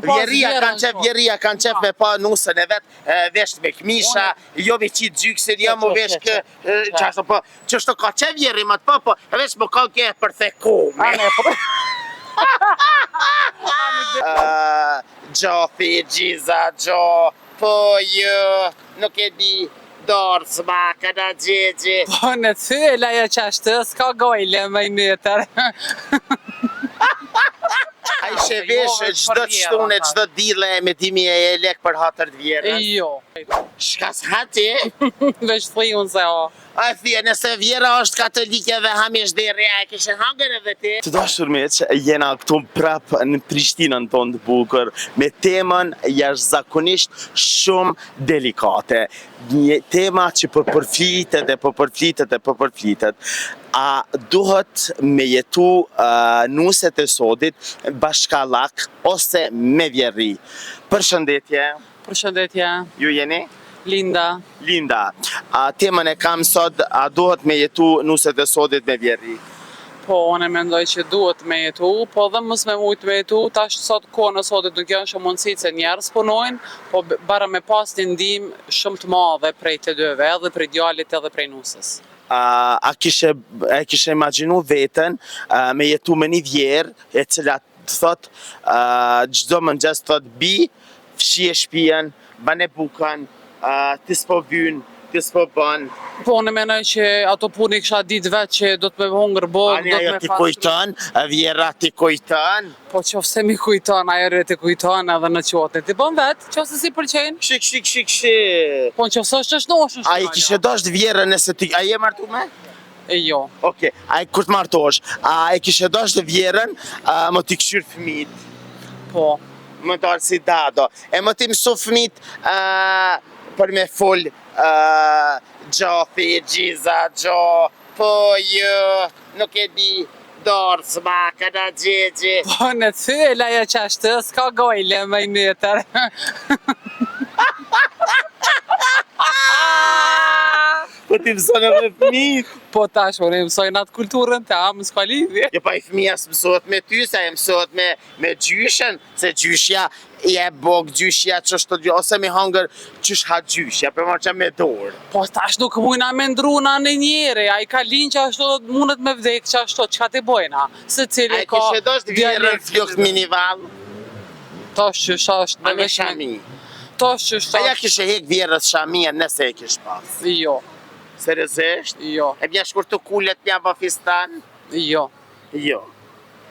Vjeria kanë qef me pa nusën e vetë vesh me këmisha, jo me qitë gjyksin, jo mu vesh kë, qashtu po, qështu ka qef vjeri më të po, vesh më ka kje për the kume. Gjofi, gjiza, gjo, po jo, nuk e di, dorë smaka në gjegje. Po në cyla ja qashtë, s'ka gojle me i nëtër. A i shevesh gjdo të shtune, gjdo dile me 1000 lek për hatër të vjerën? Jo. Shka s'hati? Vesh thri unë se o. A thje, nëse vjera është katolike dhe hamish deri, a e kishe hangër edhe ti? Të dashur miq, jena këtu prap në Prishtinën tonë të bukur, me temën jashtëzakonisht shumë delikate. Një tema që po përflitet e po përflitet e po përflitet. A duhet me jetu nuset e sodit bashkallak ose me vjerri? Përshëndetje. Përshëndetje. Ju jeni? Linda. Linda, temën e kam sot, a duhet me jetu nuset e sodit me vjerri? Po, unë mendoj që duhet me jetu, po dhe mos me mujtë me jetu, tash sot kohën e sotit nuk janë shumë mundësit se njerës punojnë, po bara me pas një ndihmë shumë të madhe prej të dyve, edhe prej djalit edhe prej nusës. A kishe imaginu veten me jetu me një vjerë, e cila të thot, gjdo mëngjes të thot, bi, fshie shpijen, bane bukan, ti s'po vynë, ti s'po bën. Po, në menoj që ato puni kisha ditë vetë që do të me hongër bogë, Ani ajo ti kujton, vjera ti kujton. Po qofse mi kujton, ajo re ti kujton edhe në qotin. Ti bën vetë, qofse si përqenë? Shik. Po në qofse është noshën shumë. A i kishe dosht vjerën nëse ti, a je martu me? Jo. Oke, a i kur të martosh, a i kishe dosht vjerën, më t'i këshyr fëmit? Po. Më darë si dado. E më t'i mësu fëmit për me full gjofi, gjiza, gjo, po jo, nuk e di, dorë smaka në gjegje. Po në cyla ja qashtë, s'ka gojle me i nëtër. Po ti mëson edhe fëmijët. Po tash, unë mësojnë atë kulturën të amë, s'ka lidhje. Jo pa i fëmija s'mësot me ty, sa e mësot me gjyshen, se gjyshja je bog, gjyshja qështu, ose me hangër qysh ha gjyshja, për marrë që me dorë. Po tash nuk mujna me ndruna në njëre, a i ka linë që ashtu mundet me vdek që ashtu, që ka të bojna? Se cili ka... A i kishe dosht vjerën flukt minival? Tash që shasht... A me shami? Tash që shasht... A ja kishe hek vjerës shamia nëse e kish pas? Jo. Seriozisht? Jo. E bja shkurtu kullet mja bë fistan? Jo. Jo.